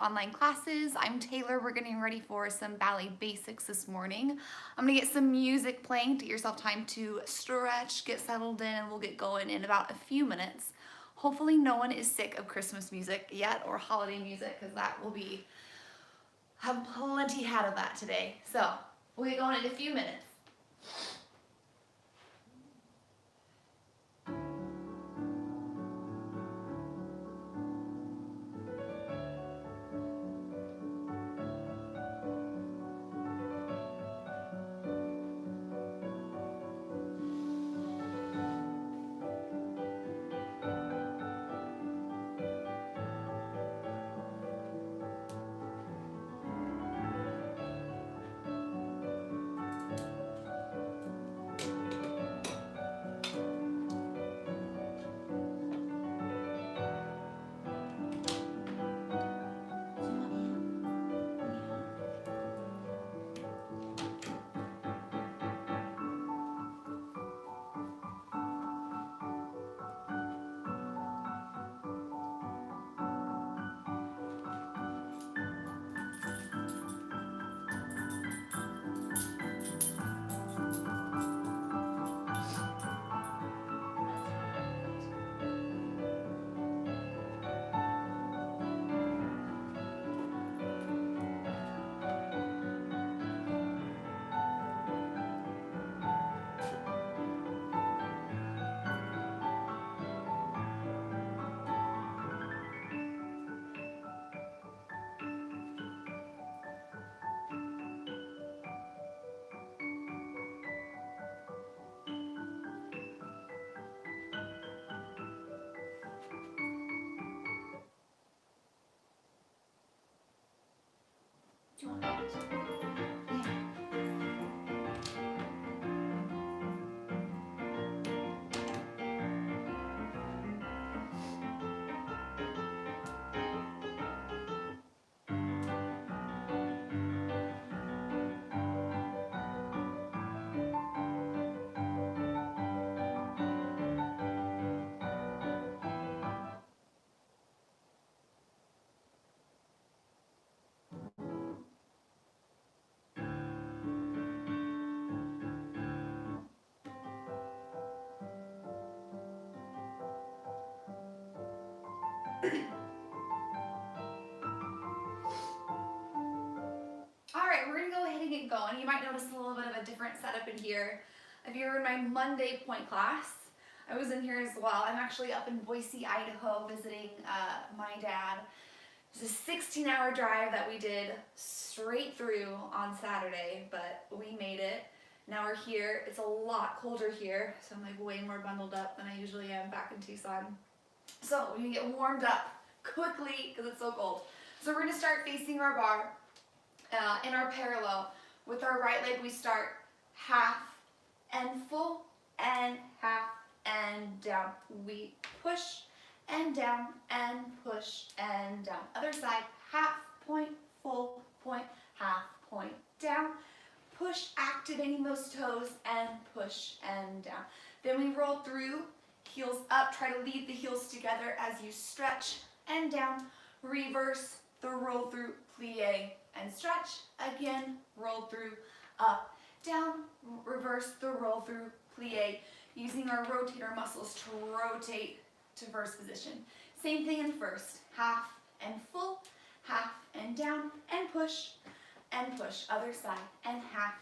Online classes. I'm Taylor. We're getting ready for some ballet basics this morning. I'm gonna get some music playing to get yourself time to stretch, get settled in, and we'll get going in about a few minutes. Hopefully no one is sick of Christmas music yet or holiday music, because that will be, have plenty had of that today. So we'll get going in a few minutes. Do you want to? Alright, we're going to go ahead and get going. You might notice a little bit of a different setup in here. If you were in my Monday point class, I was in here as well. I'm actually up in Boise, Idaho visiting my dad. It was a 16-hour drive that we did straight through on Saturday, but we made it. Now we're here. It's a lot colder here, so I'm like way more bundled up than I usually am back in Tucson. So we're going to get warmed up quickly because it's so cold. So we're going to start facing our bar. In our parallel. With our right leg, we start half and full and half and down. We push and down and push and down. Other side, half point, full point, half point, down. Push, activating those toes and push and down. Then we roll through, heels up, try to lead the heels together as you stretch and down. Reverse the roll through, plie and stretch, again, roll through, up, down, reverse the roll through, plie, using our rotator muscles to rotate to first position. Same thing in first, half and full, half and down, and push, other side, and half,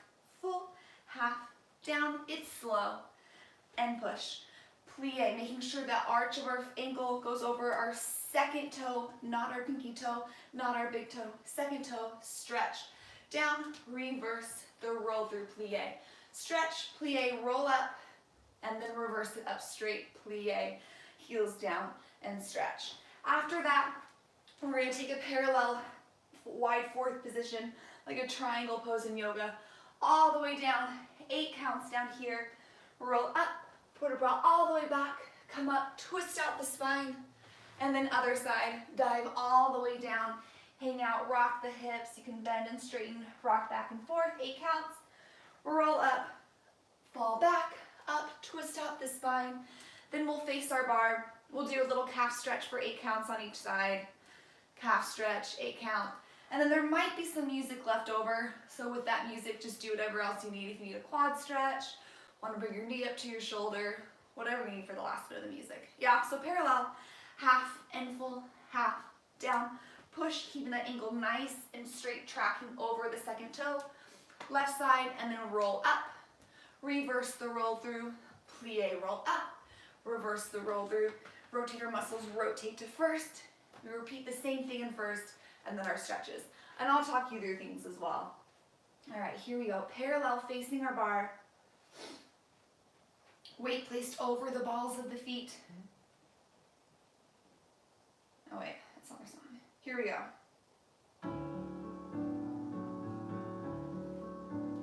full, half, down, it's slow, and push. Plie, making sure that arch of our ankle goes over our second toe, not our pinky toe, not our big toe, second toe, stretch. Down, reverse the roll through plie. Stretch, plie, roll up, and then reverse it up straight, plie, heels down, and stretch. After that, we're going to take a parallel wide fourth position, like a triangle pose in yoga, all the way down, 8 counts down here, roll up, put a bra all the way back, come up, twist out the spine, and then other side, dive all the way down, hang out, rock the hips, you can bend and straighten, rock back and forth, 8 counts, roll up, fall back, up, twist out the spine, then we'll face our bar, we'll do a little calf stretch for 8 counts on each side, calf stretch, 8 count. And then there might be some music left over, so with that music, just do whatever else you need. If you need a quad stretch, want to bring your knee up to your shoulder, whatever you need for the last bit of the music. Yeah, so parallel, half and full, half, down, push, keeping that ankle nice and straight, tracking over the second toe, left side, and then roll up, reverse the roll through, plie, roll up, reverse the roll through, rotator muscles rotate to first, we repeat the same thing in first, and then our stretches. And I'll talk you through things as well. All right, here we go. Parallel facing our bar. Weight placed over the balls of the feet. Oh wait, that's not our song. Here we go.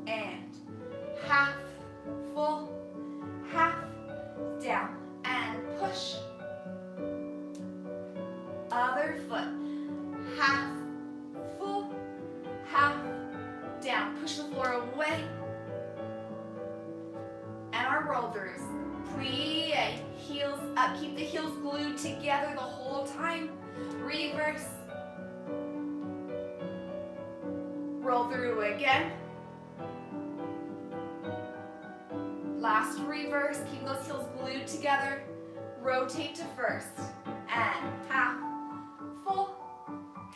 And half, full, half, down, and push. Other foot, half, full, half, down. Push the floor away. And our roll throughs. Plie, heels up. Keep the heels glued together the whole time. Reverse. Roll through again. Last reverse. Keep those heels glued together. Rotate to first. And half, full,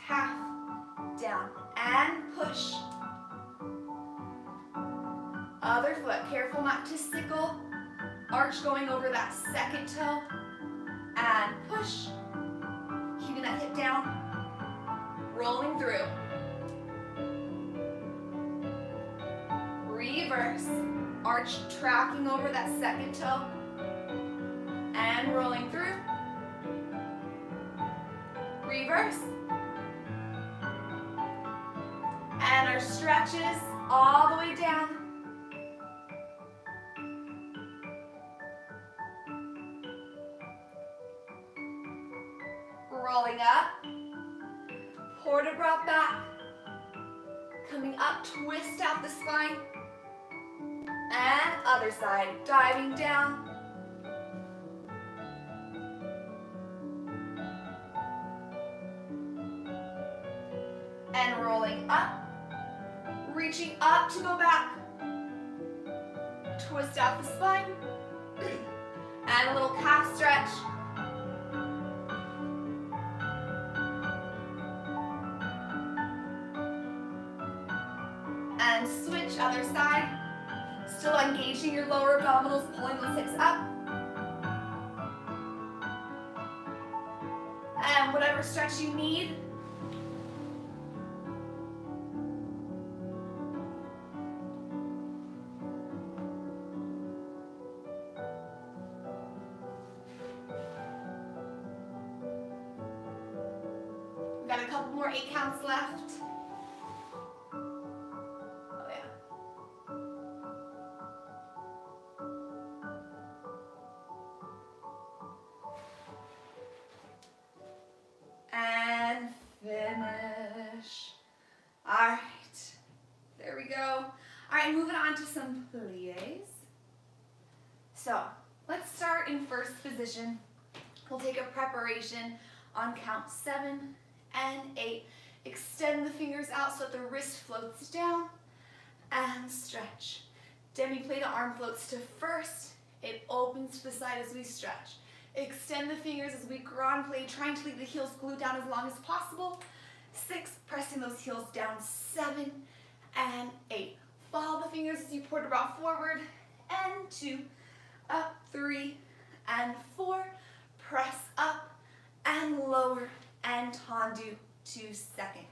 half, down. And push. Other foot, careful not to sickle. Arch going over that second toe. And push. Keeping that hip down. Rolling through. Reverse. Arch tracking over that second toe. And rolling through. Reverse. And our stretches all the way down. Rolling up, port de bras back, coming up, twist out the spine, and other side, diving down, and rolling up, reaching up to go back, twist out the spine, and a little calf stretch. And switch, other side. Still engaging your lower abdominals, pulling those hips up. And whatever stretch you need. We've got a couple more 8 counts left. And finish. All right, there we go. All right, moving on to some plies. So let's start in first position. We'll take a preparation on count 7 and 8. Extend the fingers out so that the wrist floats down and stretch. Demi-plie, the arm floats to first. It opens to the side as we stretch. Extend the fingers as we grand plie, trying to leave the heels glued down as long as possible. 6, pressing those heels down. 7 and 8. Follow the fingers as you port de bras forward. And 2, up, 3 and 4. Press up and lower and tendu to second.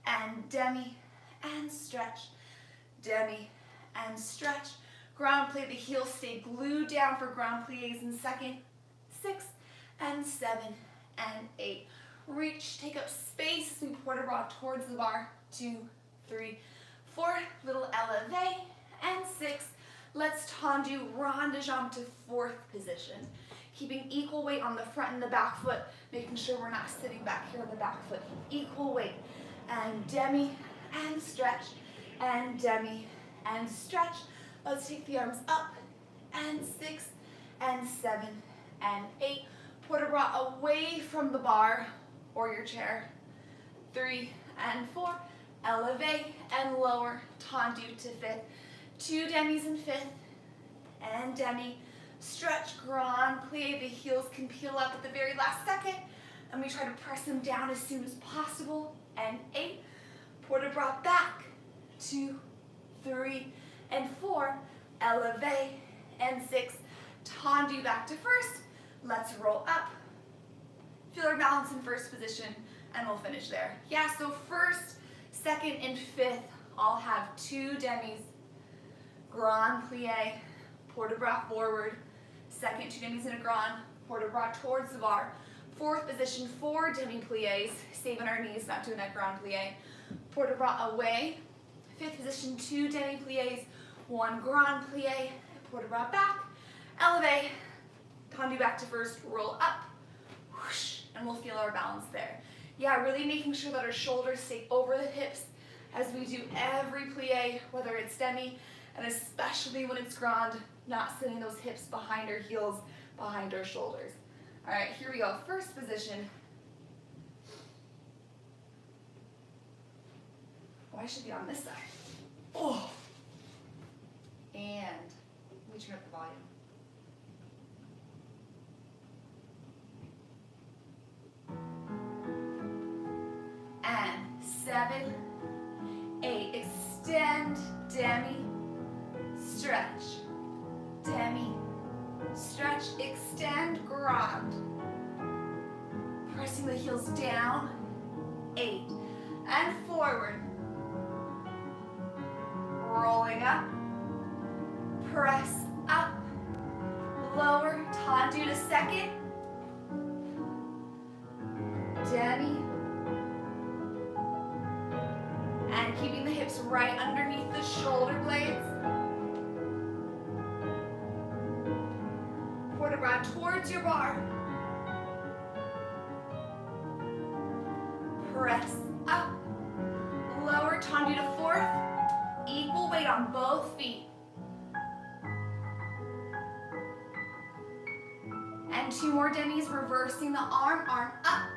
And demi and stretch. Demi and stretch. Ground plie, the heels stay glued down for ground plies in second. 6 and 7 and 8. Reach, take up space as we port de bras towards the bar. 2, 3, 4, little elevate, and 6. Let's tendu rond de jambe to fourth position. Keeping equal weight on the front and the back foot, making sure we're not sitting back here on the back foot. Equal weight. And demi and stretch, and demi and stretch. Let's take the arms up, and 6 and 7 and 8. Port de bras away from the bar or your chair. 3 and 4, elevate and lower, tendu to 5th, 2 demis in 5th, and demi, stretch, grand plie, the heels can peel up at the very last second, and we try to press them down as soon as possible, and 8, port de bras back, 2, 3, and 4, elevate, and 6, tendu back to first, let's roll up, feel our balance in first position, and we'll finish there. Yeah, so first, second, and 5th all have 2 demis, grand plie, port de bras forward, second 2 demis in a grand, port de bras towards the bar, 4th position 4 demi plies, saving our knees, not doing that grand plie, port de bras away, 5th position 2 demi plies, 1 grand plie, port de bras back, elevate, tendu back to first, roll up, whoosh, and we'll feel our balance there. Yeah, really making sure that our shoulders stay over the hips as we do every plie, whether it's demi, and especially when it's grand, not sending those hips behind our heels, behind our shoulders. All right, here we go. First position. Oh, I should be on this side. Oh. And let me turn up the volume. And 7, 8, extend, demi, stretch, demi, stretch, extend, grand, pressing the heels down, 8, and forward, rolling up, press up, lower, tendu to second, demi, and keeping the hips right underneath the shoulder blades. Port de bras towards your bar. Press up, lower, tendu to 4th, equal weight on both feet. And 2 more demis, reversing the arm up.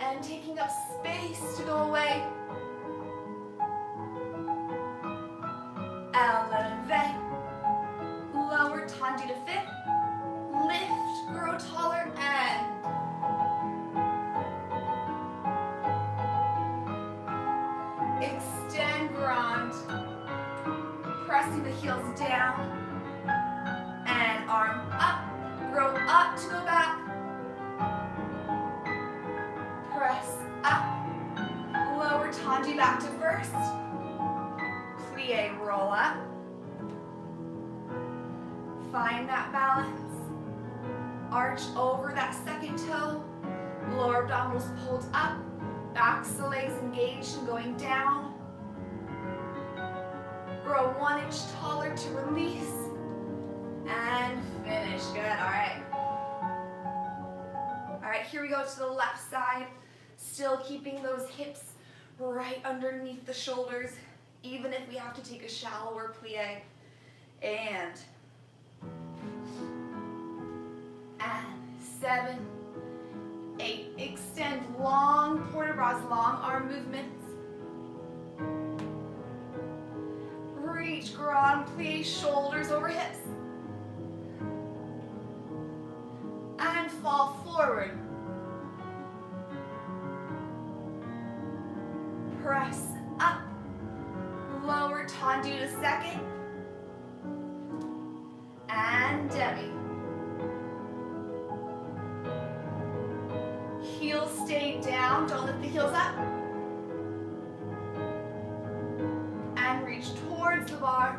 And taking up space to go away. Elevate, lower, tendu to 5th, lift, grow taller, and extend, grand, pressing the heels down, and arm up, grow up to go back, press up, lower, tendu back to first, plie, roll up, find that balance, arch over that second toe, lower abdominals pulled up, backs the legs engaged and going down, grow 1 inch taller to release, and finish, good, all right, here we go to the left side, still keeping those hips right underneath the shoulders, even if we have to take a shallower plie, and 7, 8, extend, long port de bras, long arm movements, reach, grand plie, shoulders over hips, and fall forward, press up, lower, tendu to second, and demi. Heels stay down, don't lift the heels up. And reach towards the bar.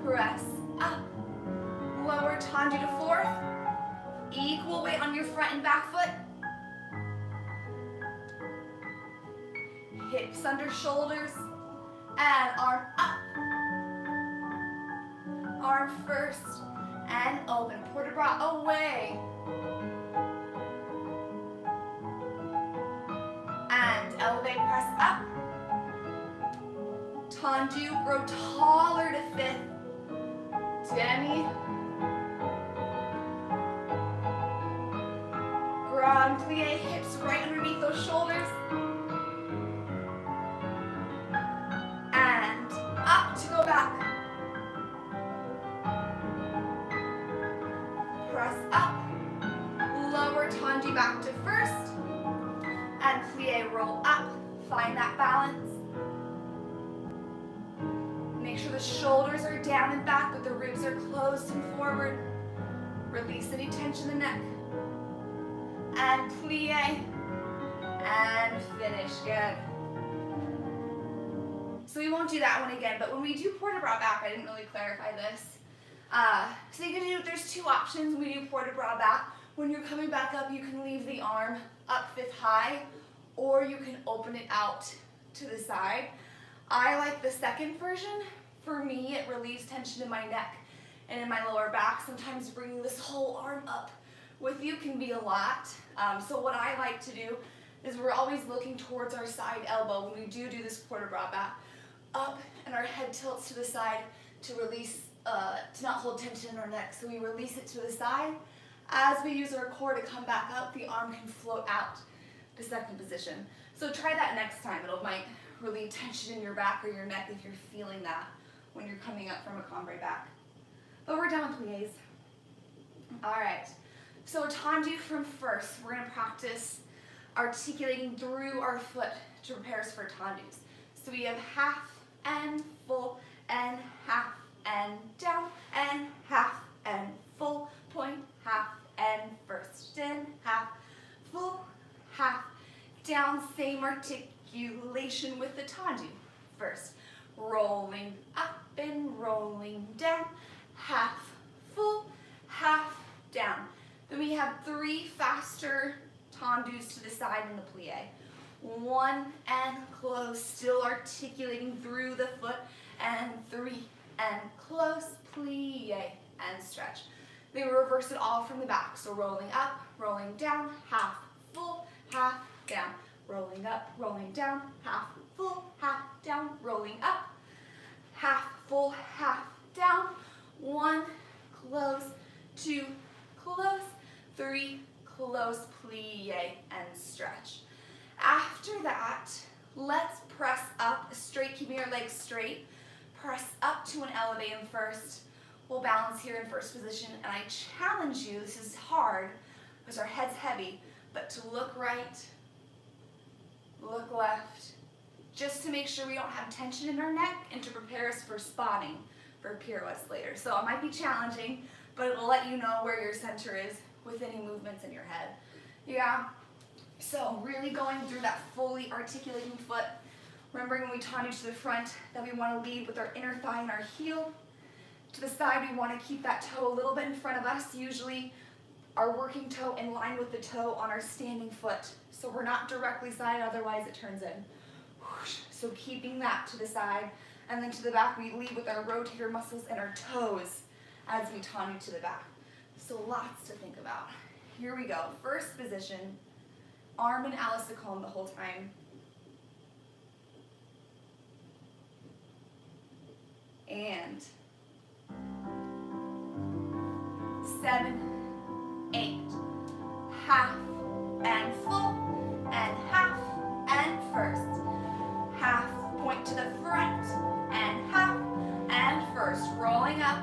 Press up, lower, tendu to 4th. Equal weight on your front and back foot. Hips under shoulders, and arm up. Arm first, and open, port de bras away. And elevate, press up. Tendu, grow taller to 5th. Demi, From plie, hips right underneath those shoulders. And up to go back. Press up. Lower tendu back to first. And plie, roll up. Find that balance. Make sure the shoulders are down and back, but the ribs are closed and forward. Release any tension in the neck. And plie. And finish. Good. So we won't do that one again, but when we do port de bras back, I didn't really clarify this. So you can do, there's two options when we do port de bras back. When you're coming back up, you can leave the arm up fifth high, or you can open it out to the side. I like the second version. For me, it relieves tension in my neck and in my lower back. Sometimes bringing this whole arm up with you can be a lot. So what I like to do is we're always looking towards our side elbow when we do this port de bras back. Up, and our head tilts to the side to release, to not hold tension in our neck. So we release it to the side. As we use our core to come back up, the arm can float out to second position. So try that next time. It might relieve tension in your back or your neck if you're feeling that when you're coming up from a cambray back. But we're done with plies. All right, so tendu from first. We're gonna practice articulating through our foot to prepare us for tendus. So we have half and full and half and down and half and full, point, half and first and half, full, half, down, same articulation with the tendu. First, rolling up and rolling down, half, full, half, down. Then we have three faster tendus to the side in the plie. One and close, still articulating through the foot, and three and close, plie and stretch. Then we reverse it all from the back. So rolling up, rolling down, half, full, half, down. Rolling up, rolling down, half, full, half, down. Rolling up, half, full, half, down. One, close, two, close, three, close, plie and stretch. After that, let's press up straight, keeping our legs straight. Press up to an elevate in first. We'll balance here in first position, and I challenge you, this is hard because our head's heavy, but to look right, look left, just to make sure we don't have tension in our neck and to prepare us for spotting for pirouettes later. So it might be challenging, but it'll let you know where your center is with any movements in your head. Yeah. So really going through that fully articulating foot. Remembering when we tendu to the front that we want to lead with our inner thigh and our heel. To the side, we want to keep that toe a little bit in front of us, usually our working toe in line with the toe on our standing foot. So we're not directly side, otherwise it turns in. So keeping that to the side, and then to the back, we lead with our rotator muscles and our toes as we tendu to the back. So lots to think about. Here we go, first position. Arm in Alicicone the whole time. And 7, 8, half and full, and half and first. Half, point to the front, and half and first. Rolling up.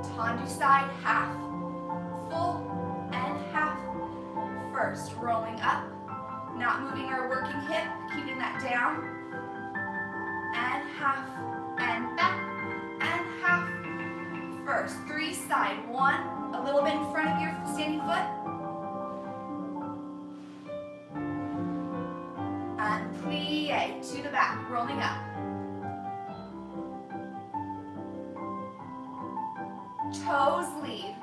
Tendu side, half. Full and half, first, rolling up, not moving our working hip, keeping that down, and half, and back, and half, first, three side, one, a little bit in front of your standing foot, and plie to the back, rolling up, toes lead,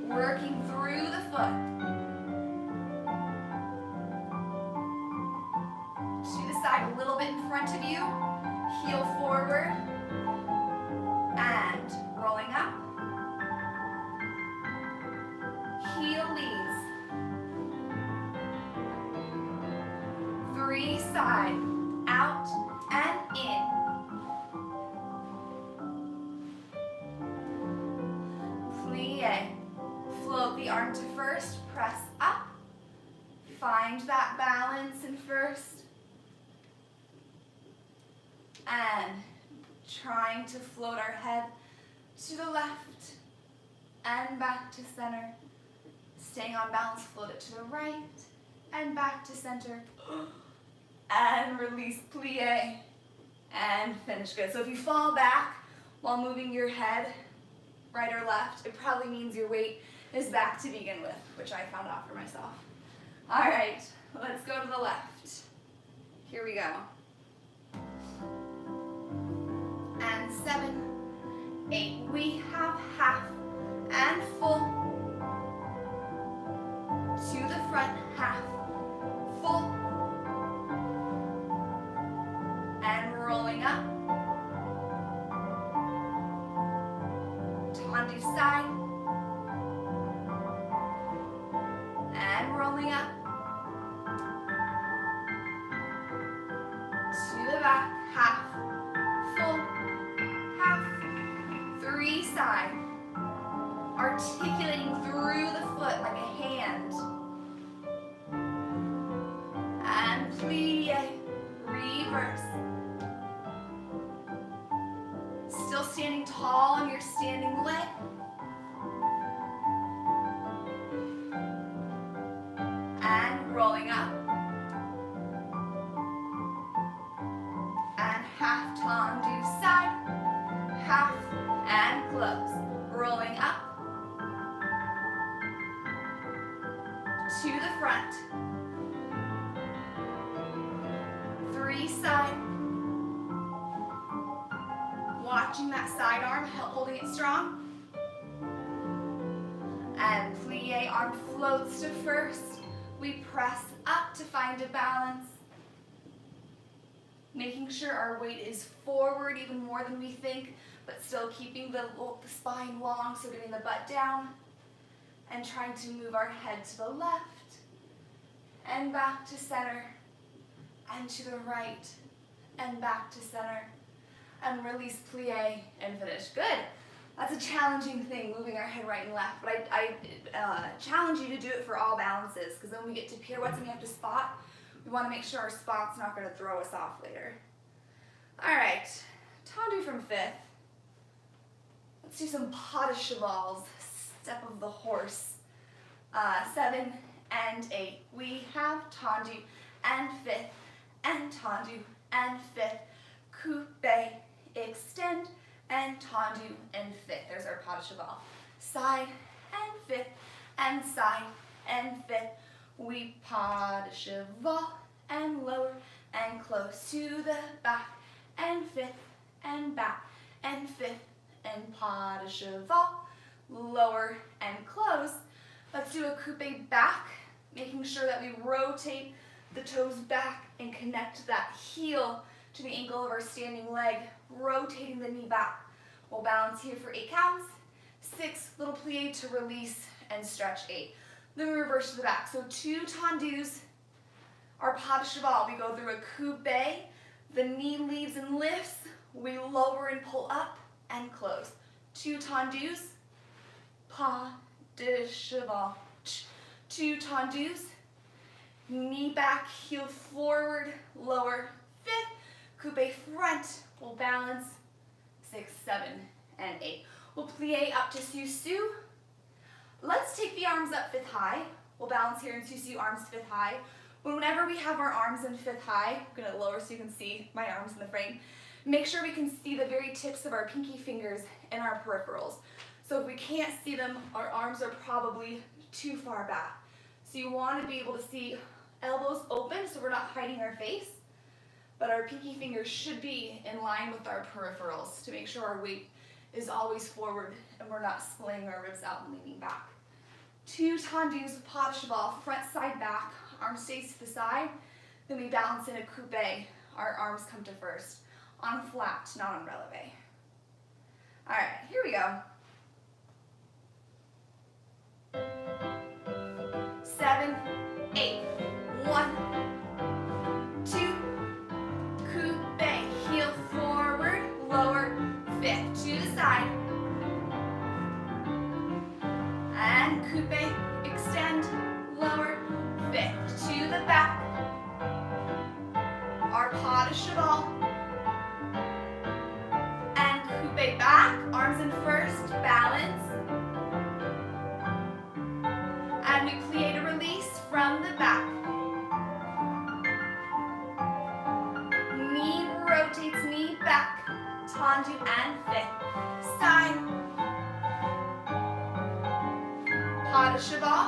working through the foot. To the side, a little bit in front of you. Heel forward. And rolling up. Heel leads. Three side. Out and in. plie. Float the arm to first, press up. Find that balance in first. And trying to float our head to the left and back to center. Staying on balance, float it to the right and back to center. And release, plie, and finish. Good. So if you fall back while moving your head right or left, it probably means your weight is back to begin with, which I found out for myself. All right, let's go to the left. Here we go. And 7, 8. We have half and full. To the front, half, full. And rolling up. Tendu side. And rolling up. To the back, half, full, half, 3 side. Articulating through the foot like a hand. And plie, reverse. Still standing tall on your standing leg. And rolling up. And half tendu side, half and close. Rolling up. To the front. 3 side. Watching that side arm, holding it strong. And plie, arm floats to first. We press up to find a balance. Making sure our weight is forward even more than we think, but still keeping the spine long, so getting the butt down. And trying to move our head to the left and back to center and to the right and back to center and release, plie, and finish. Good. That's a challenging thing, moving our head right and left, but I challenge you to do it for all balances, because then when we get to pirouettes and we have to spot, we want to make sure our spot's not going to throw us off later. All right, tendu from 5th. Let's do some pas de chevals. Step of the horse. 7 and 8. We have tendu and 5th, and tendu and 5th. Coupe, extend, and tendu and 5th. There's our pas de cheval. Side and 5th, and side and 5th. We pas de cheval and lower and close to the back, and 5th and back, and 5th and pas de cheval. Lower and close. Let's do a coupe back, making sure that we rotate the toes back and connect that heel to the ankle of our standing leg, rotating the knee back. We'll balance here for 8 counts. 6, little plie to release and stretch 8. Then we reverse to the back. So 2 tendus, our pas de cheval. We go through a coupe, the knee leaves and lifts, we lower and pull up and close. 2 tendus, pas de cheval. 2 tendus, knee back, heel forward, lower, 5th, coupe front, we'll balance, 6, 7, and 8. We'll plie up to susu. Let's take the arms up 5th high. We'll balance here in susu, arms 5th high. Whenever we have our arms in 5th high, I'm gonna lower so you can see my arms in the frame. Make sure we can see the very tips of our pinky fingers and our peripherals. So if we can't see them, our arms are probably too far back. So you want to be able to see elbows open so we're not hiding our face, but our pinky fingers should be in line with our peripherals to make sure our weight is always forward and we're not splaying our ribs out and leaning back. 2 tendus, pas de cheval, front side back, arm stays to the side, then we balance in a coupe, our arms come to first, on flat, not on releve. All right, here we go. 7, 8, 1, 2, coupe, heel forward, lower, 5th, to the side, coupe back, arms in first, balance. And we plie to release from the back. Knee rotates, knee back, tendu and fifth. Side. Pas de cheval.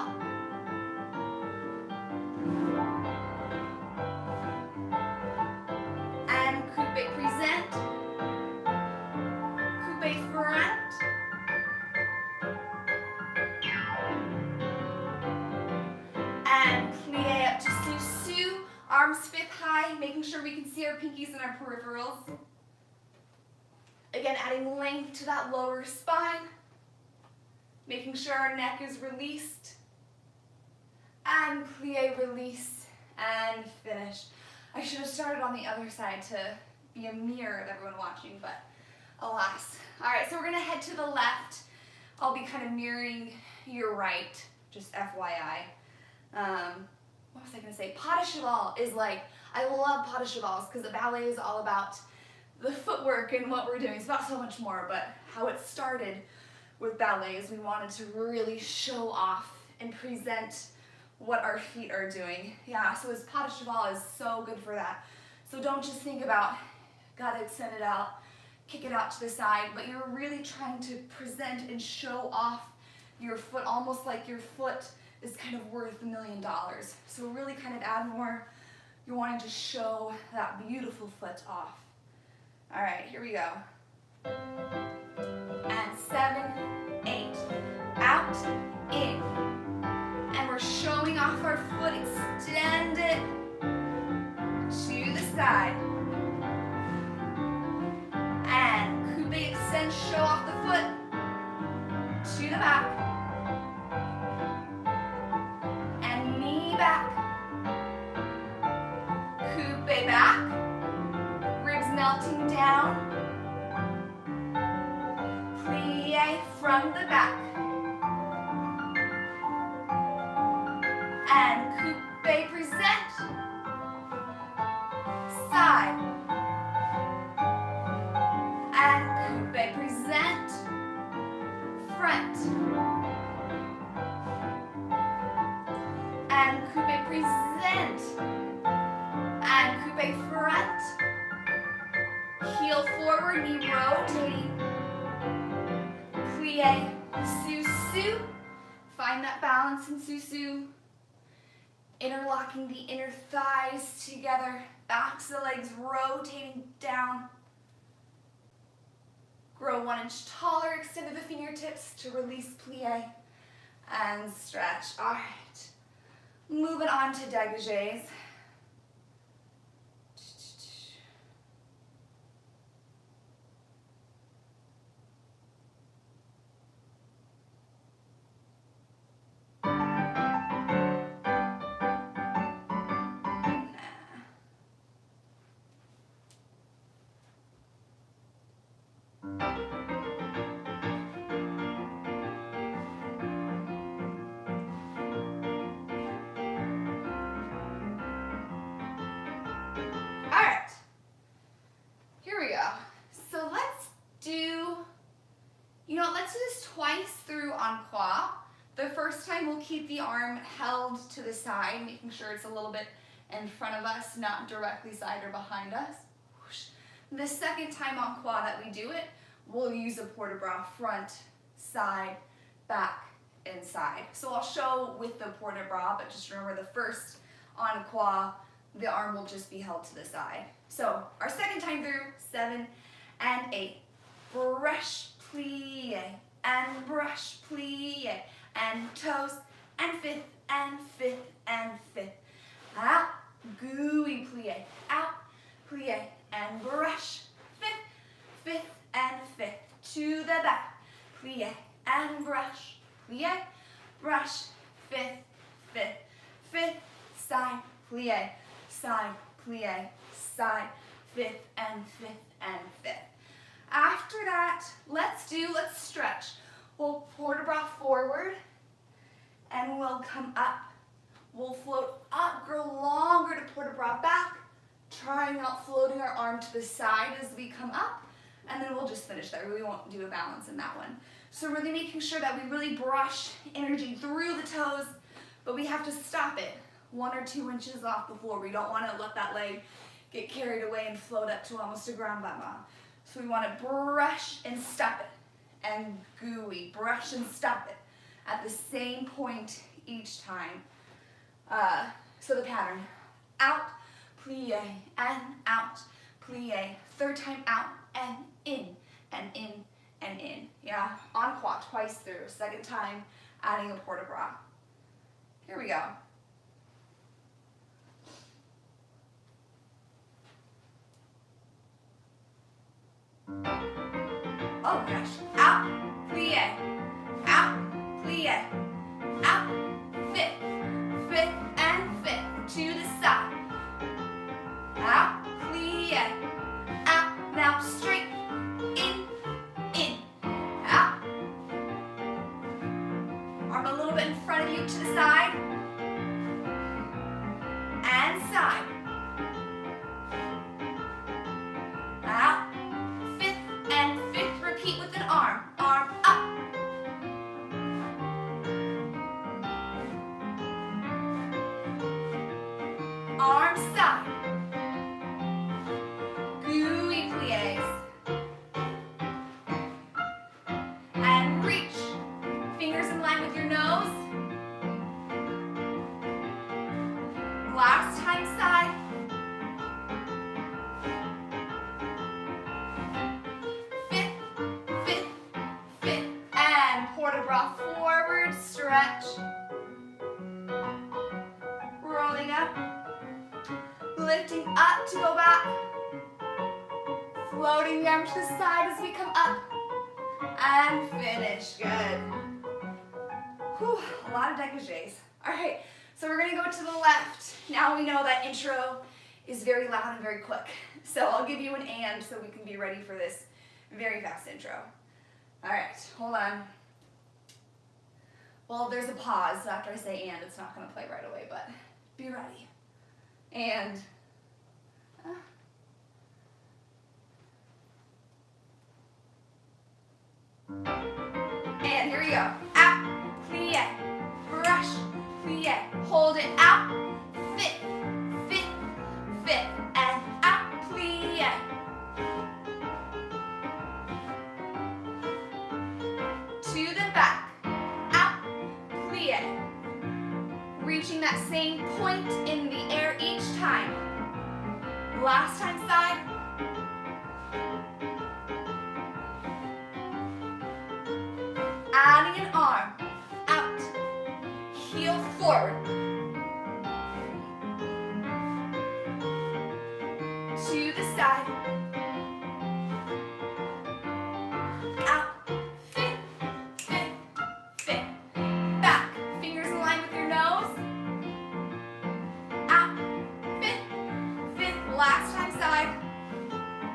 And coupe present. Coupe front. And plie up to sous-sus. Arms fifth high, making sure we can see our pinkies and our peripherals. Again, adding length to that lower spine. Making sure our neck is released. And plie, release, and finish. I should have started on the other side to be a mirror of everyone watching, but alas. All right, so we're gonna head to the left. I'll be kind of mirroring your right, just FYI. What was I gonna say? Pas de cheval is like, I love pas de chevals because the ballet is all about the footwork and what we're doing. It's not so much more, but how it started with ballet is we wanted to really show off and present what our feet are doing. Yeah, so this pas de cheval is so good for that. So don't just think about, gotta extend it out, kick it out to the side, but you're really trying to present and show off your foot, almost like your foot is kind of worth $1 million. So really kind of add more, you're wanting to show that beautiful foot off. All right, here we go. And 7, 8, out, in. And we're showing off our foot, extend it to the side. And coupe extend, show off the foot to the back. And knee back. Coupe back. Ribs melting down. Plie from the back. And coupe present. Side. And coupe present. Front. And coupe present. And coupe front. Heel forward, knee rotating. Plie, sous-sus. Find that balance in sous-sus. Interlocking the inner thighs together. Backs of the legs rotating down. Grow 1 inch taller. Extend the fingertips to release, plie, and stretch. All right. Moving on to dégagés. Let's do this twice through en croix. The first time we'll keep the arm held to the side, making sure it's a little bit in front of us, not directly side or behind us. The second time en croix that we do it, we'll use a port de bras, front, side, back, and side. So I'll show with the port de bras, but just remember the first en croix, the arm will just be held to the side. So our second time through, 7 and 8. Brush, plie, and brush, plie, and toes, and fifth, and fifth, and fifth. Out, gooey plie, out, plie, and brush, fifth, fifth, and fifth, to the back, plie, and brush, plie, brush, fifth, fifth, fifth, side, plie, side, plie, side, fifth, and fifth, and fifth. After that, let's stretch. We'll port de bras forward, and we'll come up. We'll float up, grow longer to port de bras back, trying out floating our arm to the side as we come up, and then we'll just finish there. We won't do a balance in that one. So really making sure that we really brush energy through the toes, but we have to stop it 1 or 2 inches off the floor. We don't want to let that leg get carried away and float up to almost a ground bama. So we want to brush and stop it, and gooey, brush and stop it at the same point each time. So the pattern, out, plie, and out, plie, third time out, and in, and in, and in. Yeah, en croix, twice through. Second time, adding a port de bras. Here we go. Oh gosh, out, plie, out, plie, out, fifth, fifth, and fifth, to the side. Out, plie, out, now straight, in, out. Arm a little bit in front of you to the side, and side. Out, fifth, and fifth, repeat with an arm up. Arm side. Gooey plies. And reach. Fingers in line with your nose. Last time side. Fifth, fifth, fifth. And port de bras forward, stretch. Rolling up. Lifting up to go back. Floating the arm to the side as we come up. And finish. Good. Whew, a lot of dégagés. All right, so we're gonna go to the left. Now we know that intro is very loud and very quick. So I'll give you an and so we can be ready for this very fast intro. All right, hold on. Well, there's a pause, so after I say and, it's not gonna play right away, but be ready. And, and here we go. Out, plie, brush, plie, hold it out, fifth, fifth, fifth, and out, plie. To the back, out, plie. Reaching that same point in the air each time. Last time side. Adding an arm, out, heel forward. To the side. Out, fifth, fifth, fifth. Back, fingers in line with your nose. Out, fifth, fifth, last time side.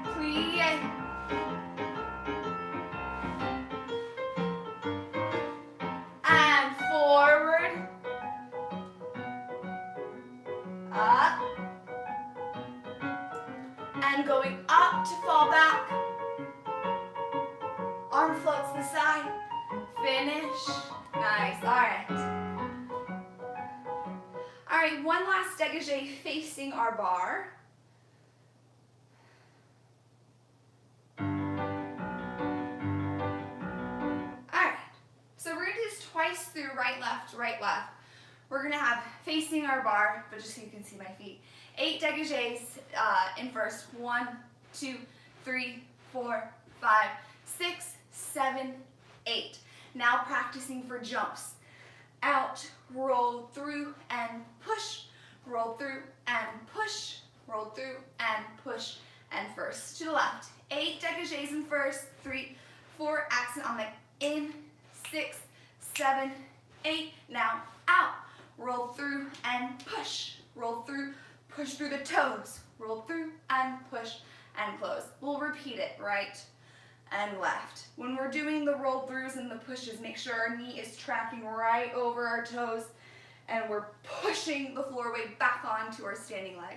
Plie. And forward. Up. And going up to fall back. Arm floats to the side. Finish. Nice. All right. All right, one last dégagé facing our bar. All right, so we're gonna do this twice through right, left, right, left. We're gonna have facing our bar, but just so you can see my feet. 8 dégagés in first. 1, 2, 3, 4, 5, 6, 7, 8. Now practicing for jumps. Out, roll through and push, roll through and push, roll through and push, and first to the left. 8 dégagés in first, 3, 4, accent on the in, 6, 7, 8. Now out, roll through and push, roll through, push through the toes, roll through and push and close. We'll repeat it, right and left. When we're doing the roll throughs and the pushes, make sure our knee is tracking right over our toes and we're pushing the floor weight back onto our standing leg.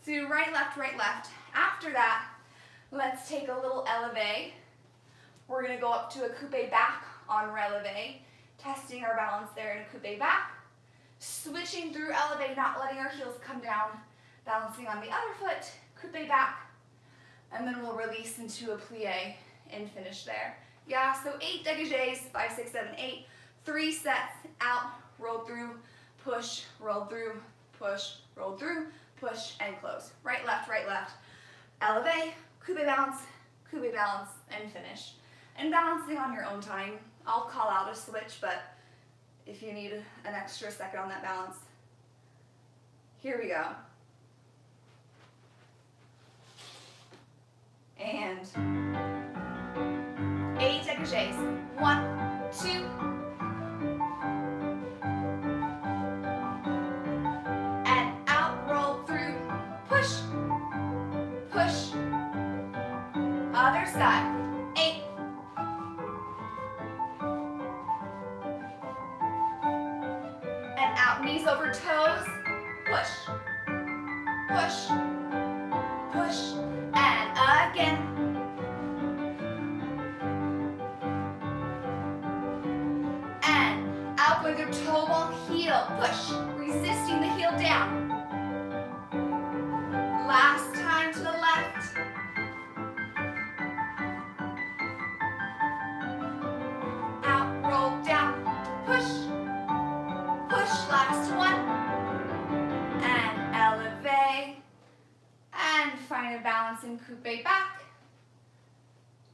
So do right, left, right, left. After that, Let's take a little elevate. We're gonna go up to a coupe back on releve, testing our balance there in a coupe back. Switching through elevate, not letting our heels come down, balancing on the other foot, coupe back, and then we'll release into a plie and finish there. Yeah, so 8 dégagés, 5, 6, 7, 8, 3 sets, out, roll through, push, roll through, push, roll through, push, and close. Right, left, elevate, coupe balance, and finish. And balancing on your own time. I'll call out a switch, but if you need an extra second on that balance, here we go. And 8 dégagés. 1, 2. And out, roll through, push, push. Other side. 8. And out, knees over toes, push, push, push, and again. And out with your toe ball, heel, push, resisting the heel down. Last time to the left. Out, roll down, push, push, last one. And elevate. And find a balance in coupe back.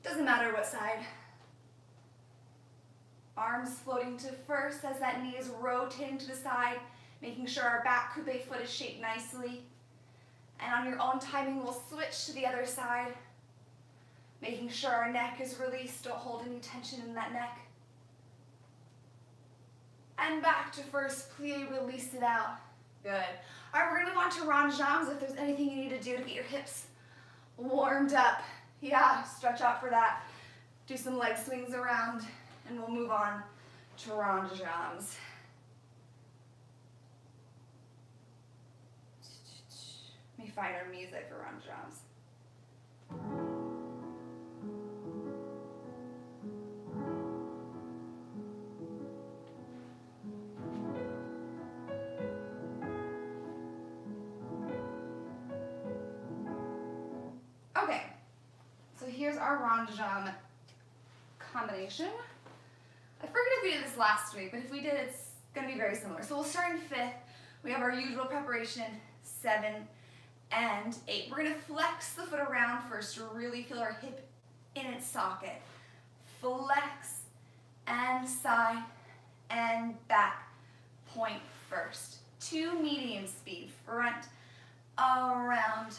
Doesn't matter what side. Arms floating to first as that knee is rotating to the side, making sure our back coupe foot is shaped nicely. And on your own timing, we'll switch to the other side, making sure our neck is released. Don't hold any tension in that neck. And back to first plie, release it out. Good. All right, we're gonna move on to rond jambs. If there's anything you need to do to get your hips warmed up, yeah, stretch out for that. Do some leg swings around, and we'll move on to rond jambs. Let me find our music for rond jambs. Okay, so here's our rond jambe combination. I forget if we did this last week, but if we did, it's gonna be very similar. So we'll start in 5th. We have our usual preparation, 7 and 8. We're gonna flex the foot around first to really feel our hip in its socket. Flex and side and back. Point first. 2 medium speed, front, around,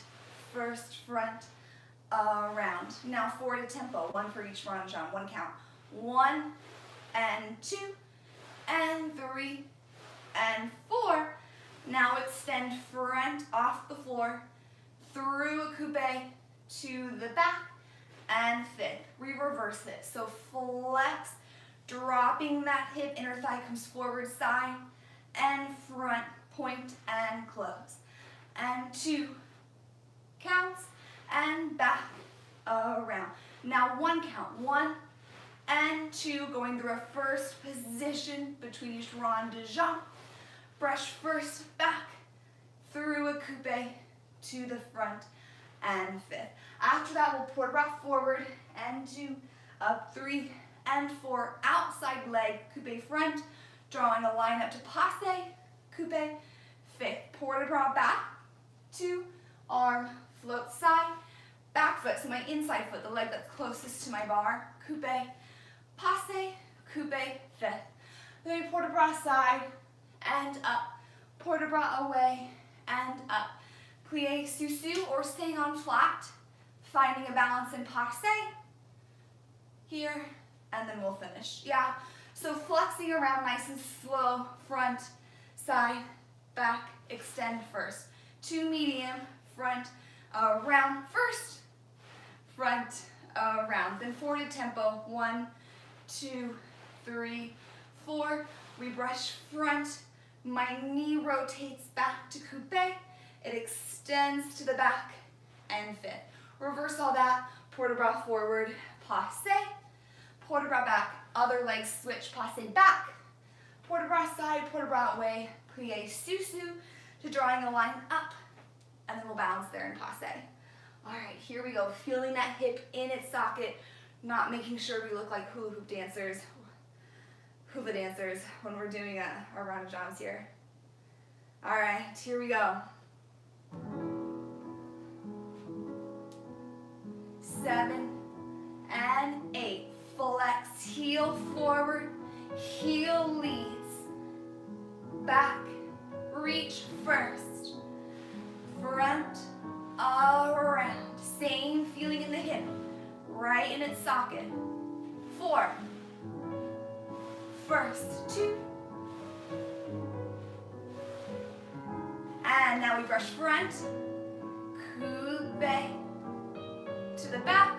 first, front, around. Now forward to tempo, 1 for each rond jambe, 1 count. 1 and 2 and 3 and 4. Now extend front off the floor, through a coupe to the back and 5th. We reverse it. So flex, dropping that hip, inner thigh comes forward, side and front, point and close. And 2 counts and back, around. Now 1 count, 1 and 2, going through a first position between each rond de jambe. Brush first back, through a coupe to the front and 5th. After that, we'll port bras forward and 2, up 3 and 4, outside leg, coupe front, drawing a line up to passe, coupe, 5th. Port bras back, 2, arm, float side, back foot, so my inside foot, the leg that's closest to my bar, coupe, passe, coupe, 5th. Then we port bras side and up, port bras away and up. Plie sous-sus or staying on flat, finding a balance in passe, here, and then we'll finish. Yeah, so flexing around nice and slow, front, side, back, extend first. 2 medium, front, around, first, front, around. Then forward tempo, 1, 2, 3, 4. We brush front, my knee rotates back to coupe, it extends to the back and 5th. Reverse all that, port de bras forward, passe, port de bras back, other leg switch, passe back, port de bras side, port de bras away, plie sous-sus to drawing a line up, and then we'll balance there and passe. All right, here we go, feeling that hip in its socket, not making sure we look like hula dancers when we're doing our round of jumps here. All right, here we go. 7 and 8. Flex, heel forward, heel leads. Back, reach first. Front, around. Same feeling in the hip, right in its socket. 4. First, 2. And now we brush front, coupe to the back,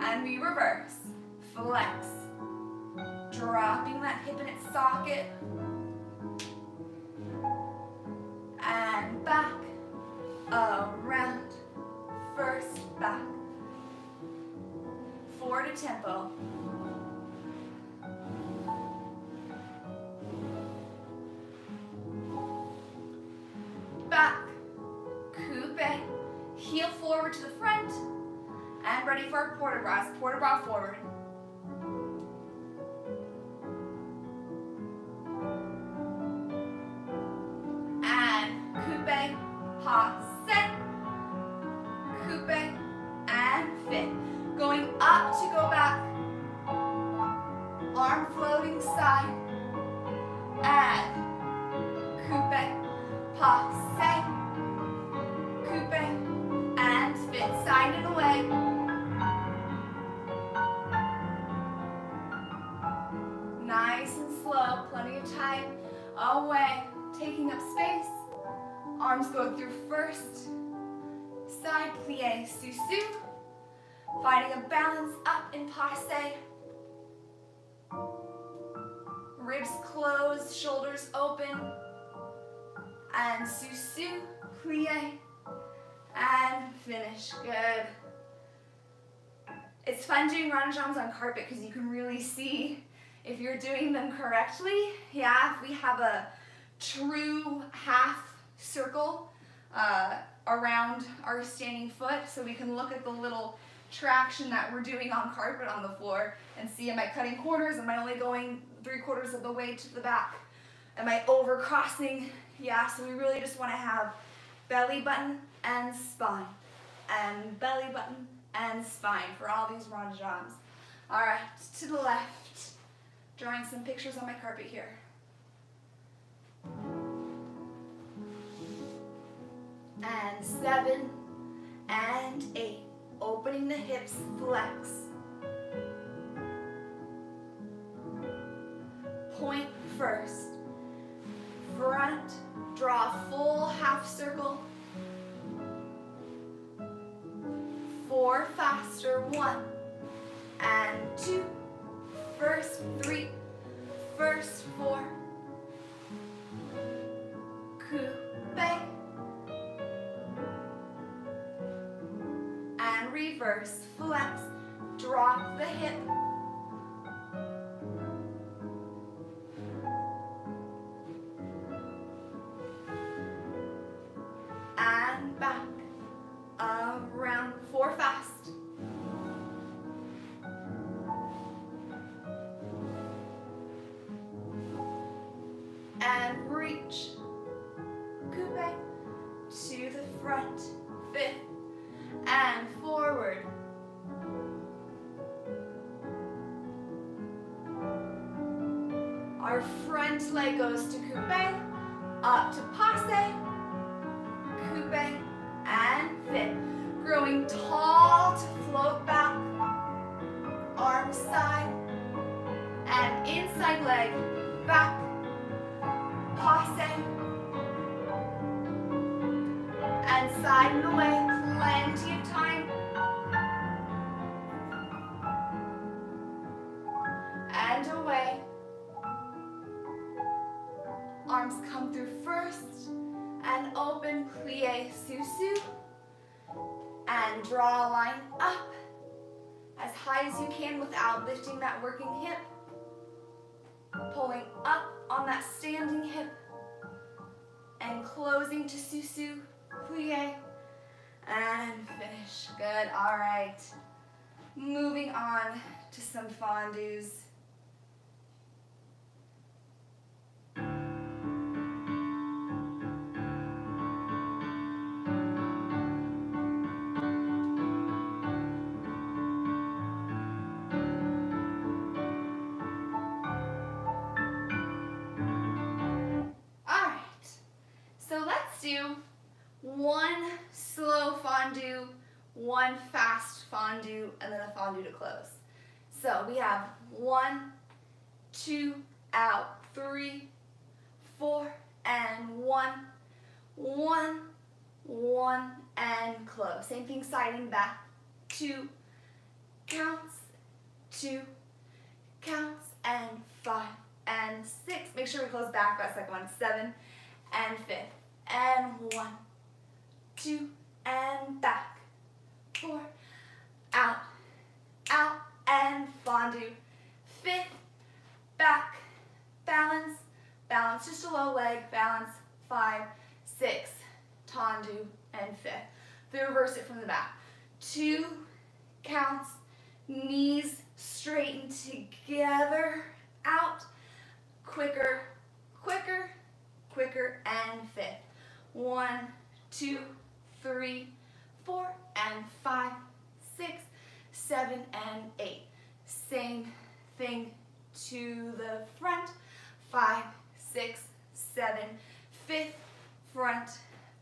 and we reverse. Flex, dropping that hip in its socket, and back, around, first, back. Forward to tempo. Back, coupe, heel forward to the front, and ready for our port de bras forward. And coupe, passe, coupe, and fit. Going up to go back, arm floating side, and coupe, passe, coupe, and fit, side and away. Nice and slow, plenty of time. Away, taking up space. Arms go through first. Side plie, sous-sus. Finding a balance up in passe. Ribs closed, shoulders open. And sous-sus, plie, and finish. Good. It's fun doing round jumps on carpet because you can really see if you're doing them correctly. Yeah, if we have a true half circle around our standing foot, so we can look at the little traction that we're doing on carpet on the floor and see, am I cutting corners? Am I only going 3/4 of the way to the back? Am I over crossing? Yeah, so we really just want to have belly button and spine, and belly button and spine for all these round jumps. All right, to the left, drawing some pictures on my carpet here. And 7 and 8, opening the hips, flex. Point first. Front, draw a full half circle. 4 faster, 1 and 2. First 3, first 4. Coupe. And reverse, flex, drop the hip. And back, around, 4 fast. And reach, coupe, to the front, 5th, and forward. Our front leg goes to coupe, up to passe, coupe, and fit. Growing tall to float back, arm side, and inside leg, back, passe, and side and away, plenty of time. And away. Arms come through first, and open, plie, sous-sus, and draw a line up as high as you can without lifting that working hip. Pulling up on that standing hip and closing to susu, plie, and finish. Good, all right. Moving on to some fondus. Do one slow fondue, one fast fondue, and then a fondue to close. So we have 1, 2, out, 3, 4, and 1, 1, 1, and close. Same thing, side and back. 2 counts, 2 counts, and 5 and 6. Make sure we close back that second one. 7 and 5. And 1, 2, and back. 4, out, out, and fondue. 5th, back, balance, balance, just a low leg, balance. 5, 6, tendu, and 5th. Then reverse it from the back. 2 counts, knees straighten together, out, quicker, quicker, quicker, and 5th. 1, 2, 3, 4, and 5, 6, 7, and 8. Same thing to the front. 5, 6, 7. 5th, front,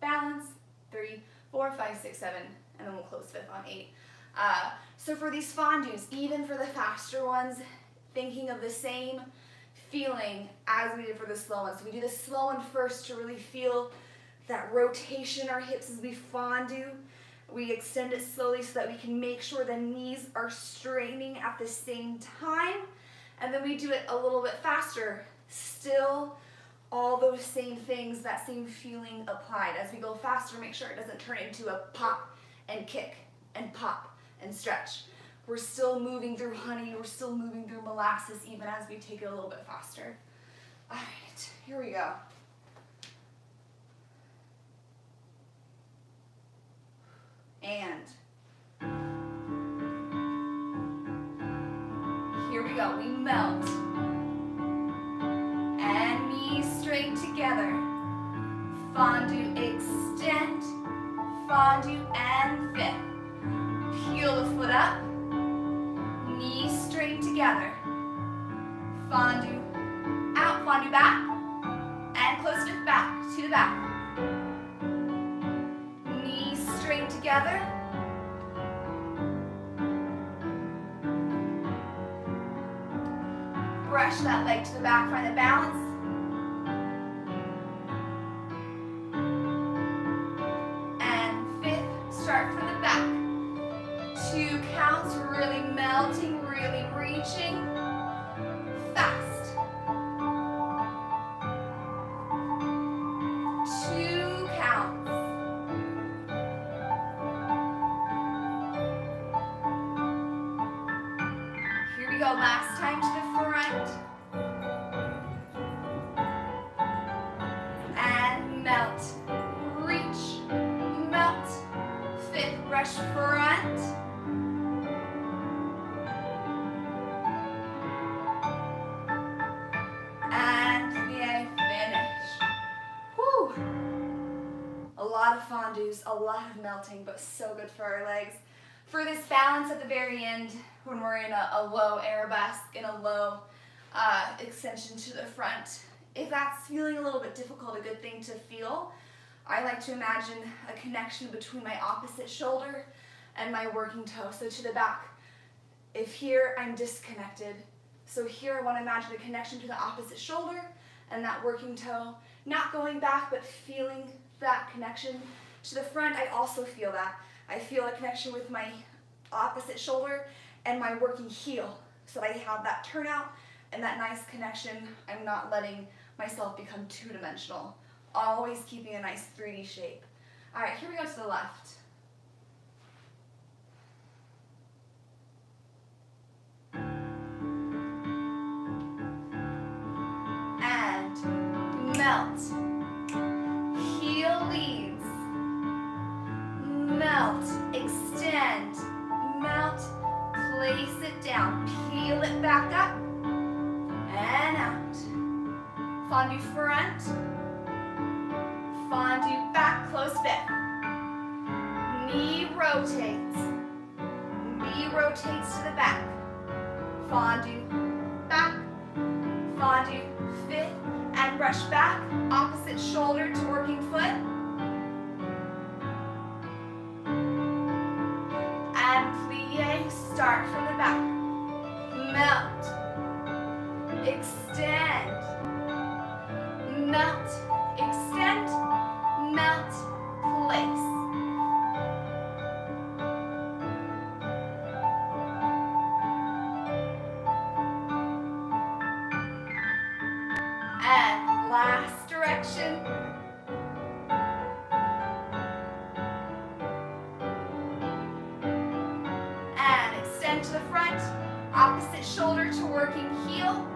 balance. 3, 4, 5, 6, 7, and then we'll close 5th on 8. So for these fondus, even for the faster ones, thinking of the same feeling as we did for the slow ones. So we do the slow one first to really feel that rotation in our hips as we fondue. We extend it slowly so that we can make sure the knees are straightening at the same time. And then we do it a little bit faster. Still all those same things, that same feeling applied. As we go faster, make sure it doesn't turn into a pop and kick and pop and stretch. We're still moving through honey, we're still moving through molasses even as we take it a little bit faster. All right, here we go. And here we go, we melt. And knees straight together. Fondue, extend, fondue, and 5th. Peel the foot up, knees straight together. Fondue, out, fondue back, and close 5th back, to the back. Knees straight together. Brush that leg to the back, find the balance. And 5th, start from the back. 2 counts, really melting, really reaching. Fast. 2 counts. Here we go, last time to the front. And melt. Reach, melt. 5th, brush front. And finish. Whew. A lot of fondues, a lot of melting, but so good for our legs. For this balance at the very end, when we're in a low arabesque and a low extension to the front, if that's feeling a little bit difficult, a good thing to feel, I like to imagine a connection between my opposite shoulder and my working toe, so to the back. If here I'm disconnected, so here I want to imagine a connection to the opposite shoulder and that working toe, not going back, but feeling that connection. To the front, I also feel that. I feel a connection with my opposite shoulder and my working heel, so that I have that turnout and that nice connection. I'm not letting myself become two-dimensional, always keeping a nice 3D shape. All right, here we go to the left. place it down, peel it back up, and out. Fondue front, fondue back, close fifth. Knee rotates to the back. Fondue back, fondue fifth, and brush back, opposite shoulder to working foot. And plie, start from the back. Melt, extend, melt, extend, melt, place. And last direction. And extend to the front, opposite shoulder to working heel.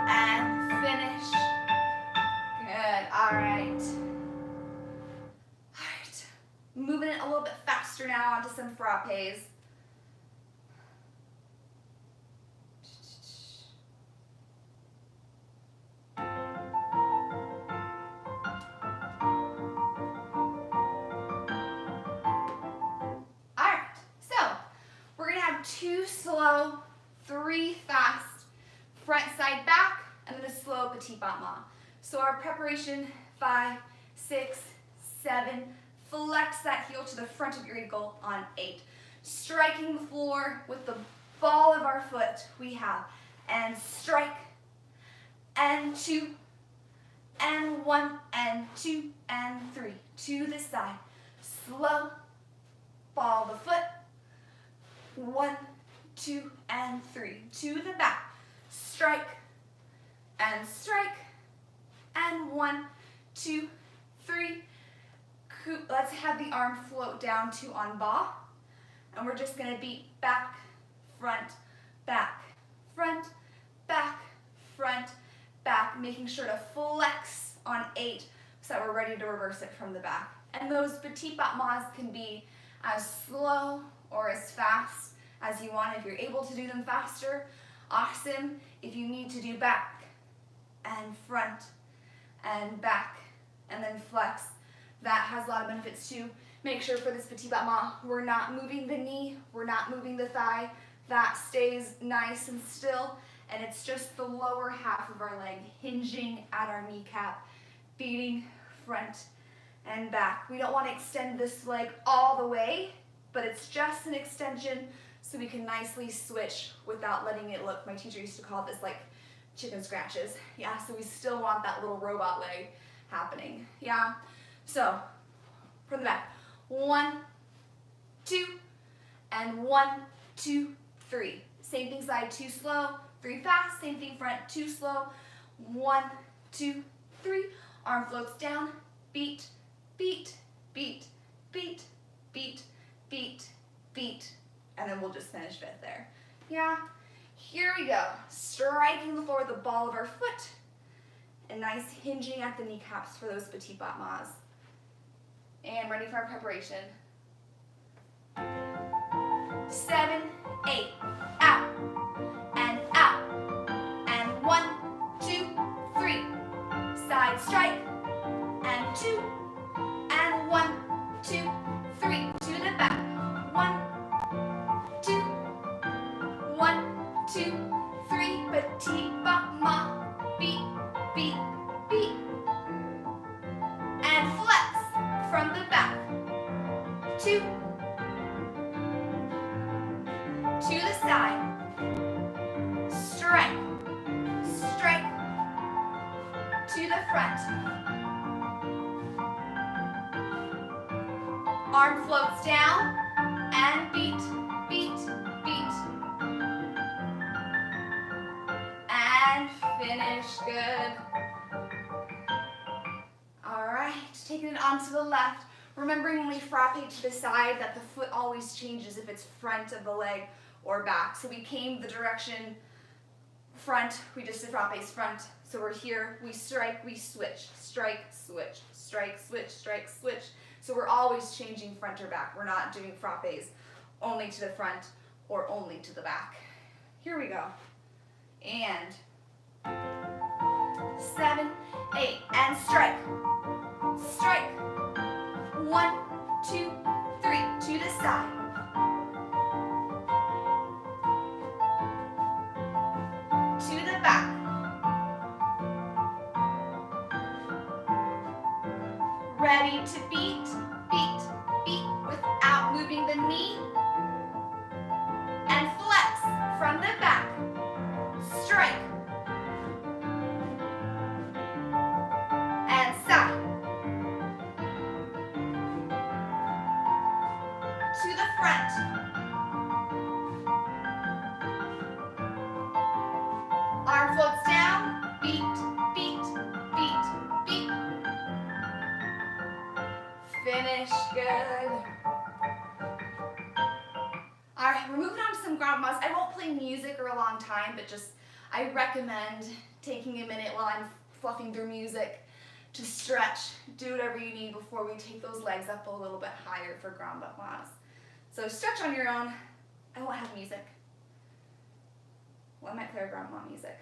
And finish. Good, all right. All right, moving it a little bit faster now onto some frappes. Two slow, three fast, front, side, back, and then a slow petit battement. So our preparation, 5, 6, 7, flex that heel to the front of your ankle on 8. Striking the floor with the ball of our foot we have, and strike, and 2, and 1, and 2, and 3. To the side, slow, ball the foot, 1, 2, and 3. To the back. Strike, and 1, 2, 3. Let's have the arm float down to en bas. And we're just going to beat back, front, back, front, back, front, back, making sure to flex on 8 so that we're ready to reverse it from the back. And those petit battements can be as slow or as fast as you want. If you're able to do them faster, awesome. If you need to do back and front and back and then flex, that has a lot of benefits too. Make sure for this petit battement, we're not moving the knee, we're not moving the thigh. That stays nice and still, and it's just the lower half of our leg hinging at our kneecap, beating front and back. We don't want to extend this leg all the way, but it's just an extension so we can nicely switch without letting it look, my teacher used to call this like chicken scratches. Yeah, so we still want that little robot leg happening. Yeah, so from the back, 1, 2, and 1, 2, 3. Same thing side, 2 slow, 3 fast. Same thing front, 2 slow, 1, 2, 3. Arm floats down, beat, beat, beat, beat, beat, beat, beat, and then we'll just finish fifth there. Yeah, here we go. Striking the floor with the ball of our foot, and nice hinging at the kneecaps for those petit battements. And ready for our preparation. 7, 8, out, and 1, 2, 3. Side strike, and 2, and 1, 2, 3. To the back. 1, 2, 1, 2, 3. Petit battement. Beat, beat, beat. And flex from the back. 2. To the side. Strike, strike. To the front. Arm floats down, and beat, beat, beat. And finish, good. All right, taking it onto the left. Remembering when we frappe to the side that the foot always changes if it's front of the leg or back. So we came the direction front, we just did frappes front. So we're here, we strike, we switch, strike, switch, strike, switch, strike, switch. So we're always changing front or back. We're not doing frappes only to the front or only to the back. Here we go. And 7, 8, and strike. Strike. 1, 2, 3, to the side. To the back. Ready to beat, beat, beat without moving the knee. And flex from the back. Strike. And side. To the front. Arm floats down. Beat, beat, beat, beat. Finish good. All right, we're moving on to some ground moves. I won't play music or a long time, but just I recommend taking a minute while I'm fluffing through music to stretch. Do whatever you need before we take those legs up a little bit higher for ground moves. So stretch on your own. I won't have music. Well, I might play our ground mom music.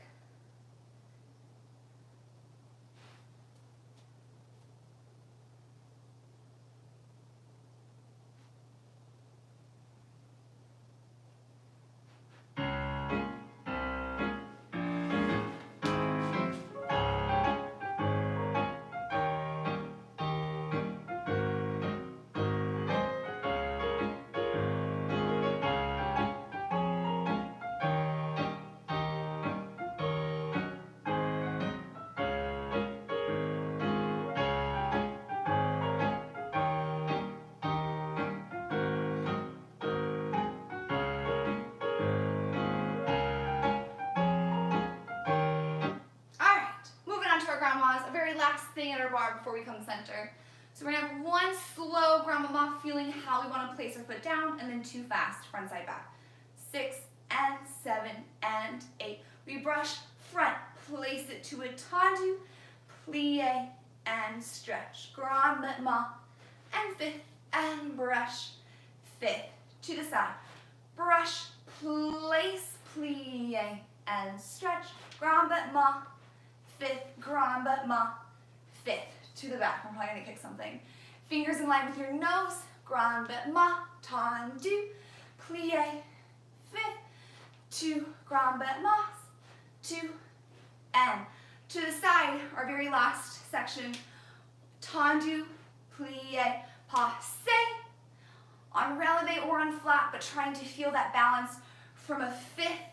A very last thing at our bar before we come center. So we're gonna have one slow ground off, feeling how we want to place our foot down, and then 2 fast, front side back. 6 and 7 and 8. We brush front, place it to a tendu, plie and stretch. Grand ma and 5th and brush 5th to the side. Brush, place, plie and stretch. Grand ma. 5th, grand ma, 5th, to the back. I'm probably gonna kick something. Fingers in line with your nose, grand ma, tendu, plie, 5th, 2, grand mas, 2, and to the side, our very last section, tendu, plie, passe, on releve or on flat, but trying to feel that balance from a 5th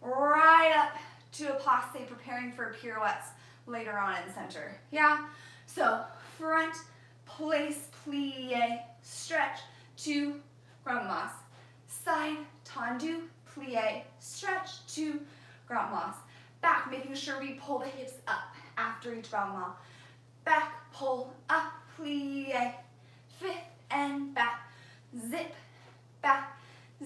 right up to a passe, preparing for pirouettes later on in center. Yeah? So front, place, plie, stretch, 2, grand mas. Side, tendu, plie, stretch, 2, grand mas. Back, making sure we pull the hips up after each grand mas. Back, pull, up, plie, 5th, and back. Zip, back,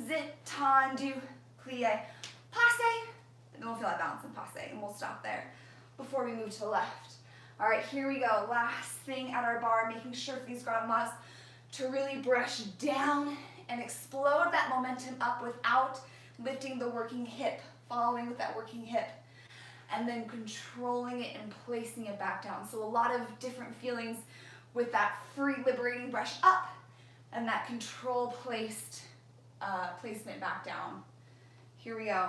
zip, tendu, plie, passe. Then we'll feel that balance in passe, and we'll stop there before we move to the left. All right, here we go. Last thing at our bar, making sure for these grand mas to really brush down and explode that momentum up without lifting the working hip, following with that working hip, and then controlling it and placing it back down. So a lot of different feelings with that free liberating brush up and that control placed placement back down. Here we go.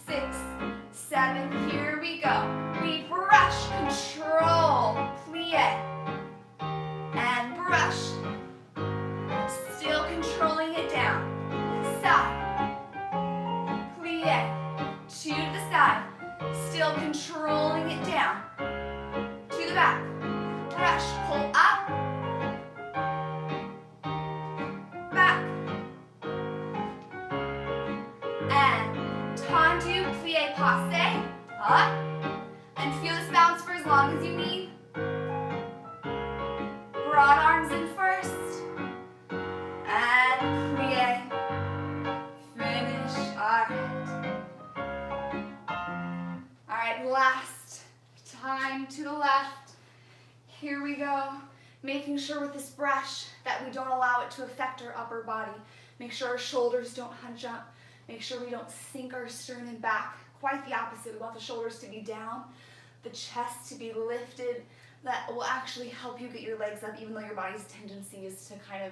6, 7, here we go. We brush, control, plie, and brush. Still controlling it down. Side, plie, to the side. Still controlling it down. To the back. Brush, pull up. Back. And tendu, plie, passe, up, and feel this bounce for as long as you need. Broad arms in first, and plie, finish. All right, side, to the left. Here we go. Making sure with this brush that we don't allow it to affect our upper body. Make sure our shoulders don't hunch up. Make sure we don't sink our sternum back. Quite the opposite. We want the shoulders to be down, the chest to be lifted. That will actually help you get your legs up, even though your body's tendency is to kind of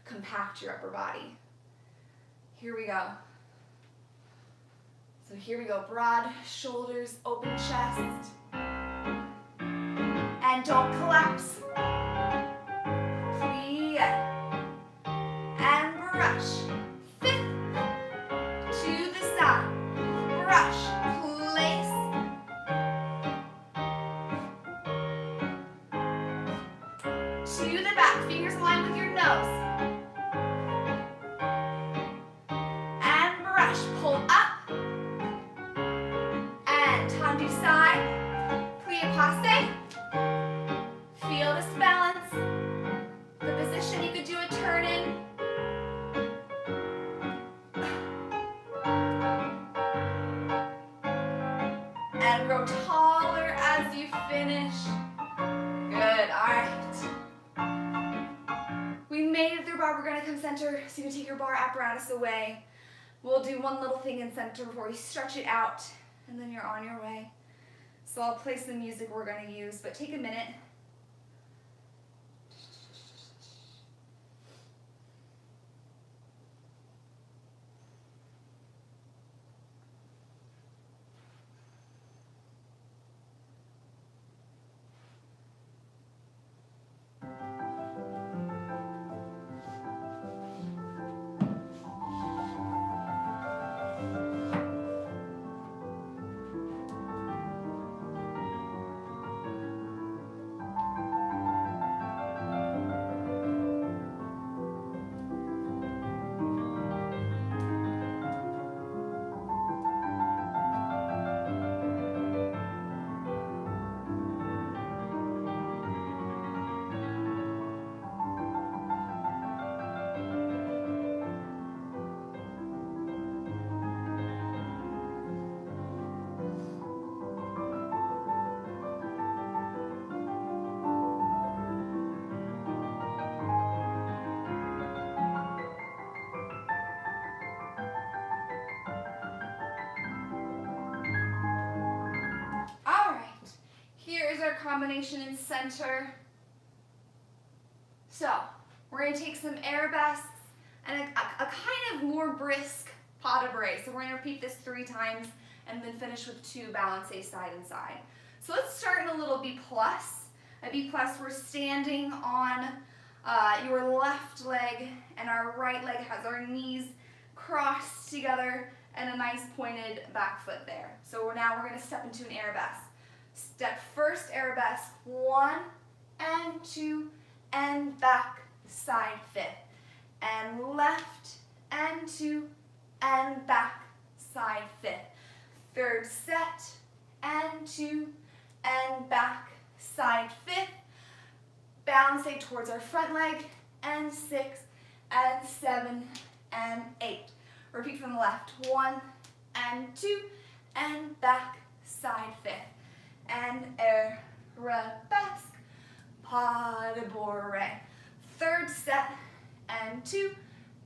compact your upper body. Here we go. So here we go. Broad shoulders, open chest. And don't collapse. Plie. And brush. Fifth. To the side. Brush. Place. To the back. Fingers align with your nose. And brush. Pull up. And tendu side. Plie passe. Feel this balance. The position, you could do a turn in. And grow taller as you finish. Good, all right. We made it through bar. We're gonna come center, so you can take your bar apparatus away. We'll do one little thing in center before we stretch it out, and then you're on your way. So I'll place the music we're gonna use, but take a minute. Our combination in center. So we're going to take some arabesques and a kind of more brisk pas de bourrée. So we're going to repeat this 3 times and then finish with 2 balancés side and side. So let's start in a little B plus. A B plus, we're standing on your left leg, and our right leg has our knees crossed together and a nice pointed back foot there. So now we're going to step into an arabesque. Step first, arabesque, 1 and 2 and back, side, fifth. And left and 2 and back, side, fifth. Third set and 2 and back, side, fifth. Balancing towards our front leg, and 6 and 7 and 8. Repeat from the left, 1 and 2 and back, side, fifth. And arabesque, pas de bourrée. Third set, and 2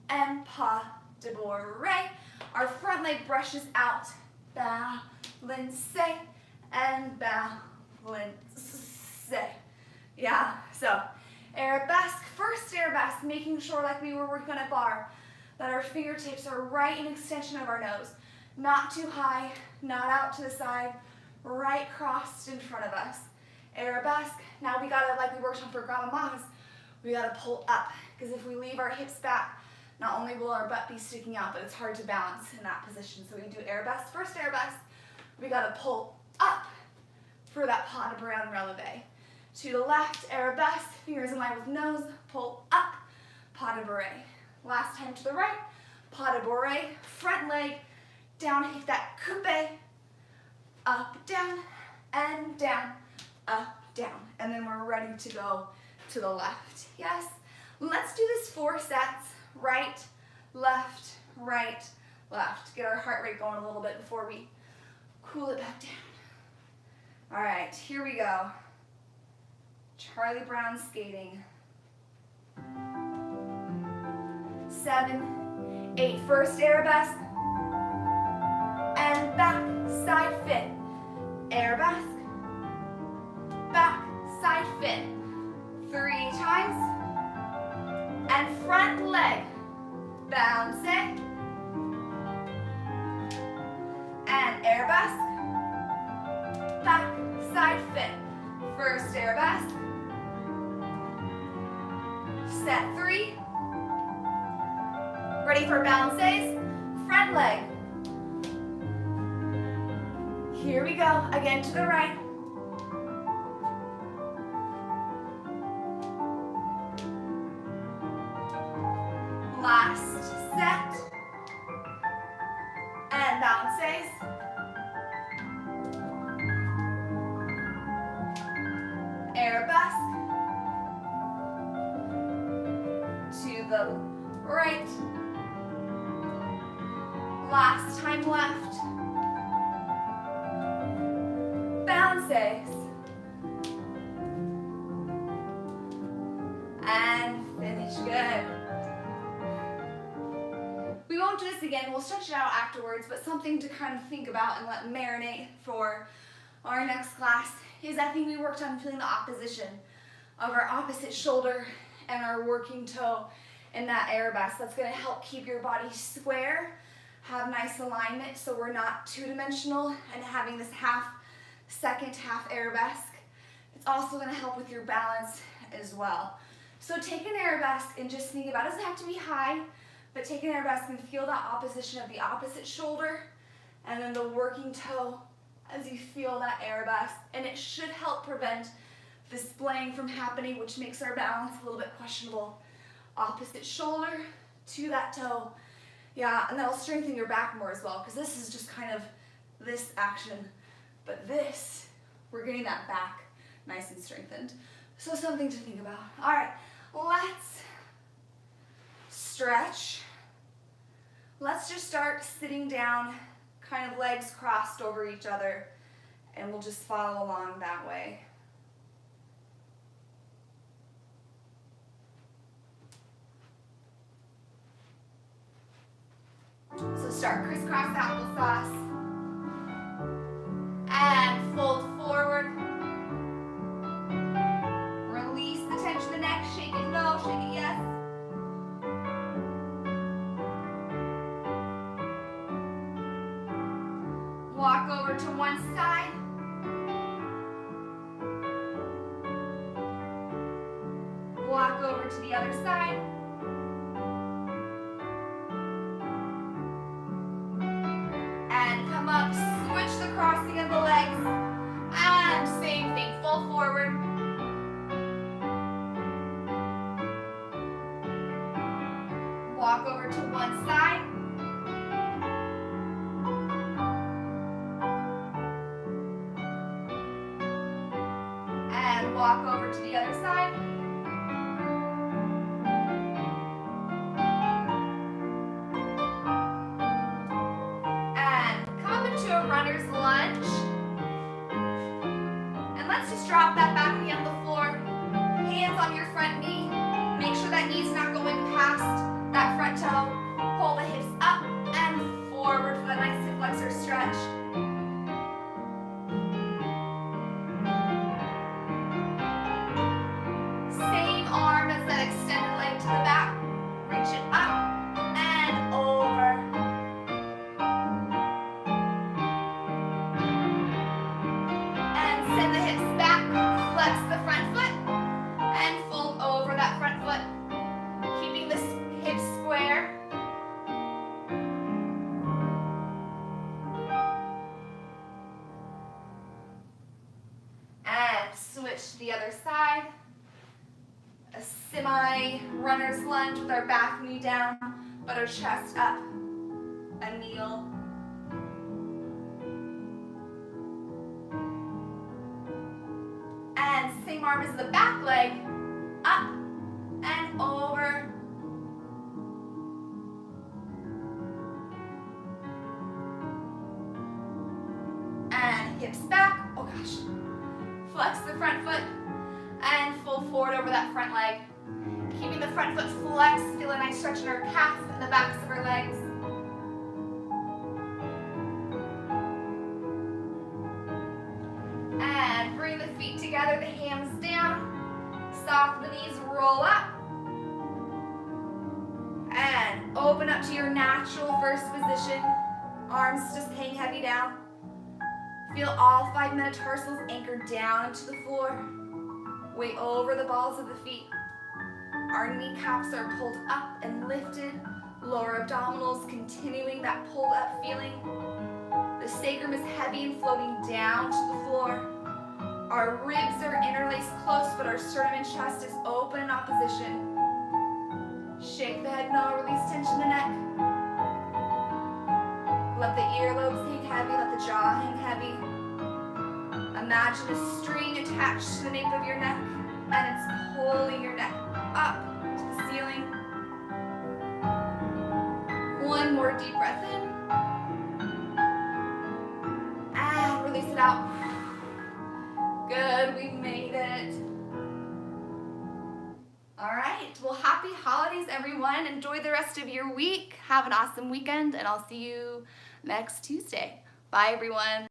and pas de bourrée. Our front leg brushes out, balancé and balancé. Yeah, so arabesque, first arabesque, making sure like we were working on a bar, that our fingertips are right in extension of our nose. Not too high, not out to the side, right crossed in front of us. Arabesque, now we gotta, like we worked on for Grandma Ma's, we gotta pull up, because if we leave our hips back, not only will our butt be sticking out, but it's hard to balance in that position. So we do arabesque, first arabesque, we gotta pull up for that pas de bourrée and relevé. To the left, arabesque, fingers in line with nose, pull up, pas de bourrée. Last time to the right, pas de bourrée, front leg, down, hit that coupe, up, down, up, down. And then we're ready to go to the left. Yes? Let's do this 4 sets. Right, left, right, left. Get our heart rate going a little bit before we cool it back down. All right, here we go. Charlie Brown skating. 7, 8, first arabesque, and back, side fit, arabesque, back, side fit, 3 times, and front leg, bounce it, and arabesque, back, side fit, first arabesque, set 3, ready for bounces, front leg. Here we go, again to the right. Last set. And bounces. Arabesque. To the right. Last time left. Bounces. And finish. Good. We won't do this again. We'll stretch it out afterwards, but something to kind of think about and let marinate for our next class is I think we worked on feeling the opposition of our opposite shoulder and our working toe in that arabesque. That's going to help keep your body square, have nice alignment so we're not two-dimensional and having this second half arabesque. It's also going to help with your balance as well. So take an arabesque and just think about it. Doesn't have to be high, but take an arabesque and feel that opposition of the opposite shoulder and then the working toe as you feel that arabesque. And it should help prevent the splaying from happening, which makes our balance a little bit questionable. Opposite shoulder to that toe. Yeah, and that'll strengthen your back more as well, because this is just kind of this action. But this, we're getting that back nice and strengthened. So something to think about. All right, let's stretch. Let's just start sitting down, kind of legs crossed over each other, and we'll just follow along that way. So start crisscross applesauce and fold forward. Release the tension in the neck. Shake it no, shake it yes. Walk over to one side. Walk over to the other side. Up, switch the crossing of the legs, and same thing, fold forward. Walk over to one side. And walk over to the other side. Runner's lunge. And let's just drop that back knee on the floor. Hands on your front knee. Make sure that knee's not going past that front toe. Pull the hips up and forward for that nice hip flexor stretch. Same arm as that extended leg to the back. Reach it up. Switch to the other side. A semi-runner's lunge with our back knee down, but our chest up. A kneel. And same arm as the back leg. Up and over. And hips back. Oh gosh. Flex the front foot and fold forward over that front leg. Keeping the front foot flexed, feel a nice stretch in our calf and the backs of our legs. And bring the feet together, the hands down. Soft the knees, roll up. And open up to your natural first position. Arms just hang heavy down. Feel all 5 metatarsals anchored down into the floor. Weight over the balls of the feet. Our kneecaps are pulled up and lifted. Lower abdominals continuing that pulled up feeling. The sacrum is heavy and floating down to the floor. Our ribs are interlaced close, but our sternum and chest is open in opposition. Shake the head, no, release tension in the neck. Let the earlobes hang heavy, let the jaw hang heavy. Imagine a string attached to the nape of your neck, and it's pulling your neck up to the ceiling. One more deep breath in. And release it out. Good, we made it. All right, well, happy holidays, everyone. Enjoy the rest of your week. Have an awesome weekend, and I'll see you next Tuesday. Bye, everyone.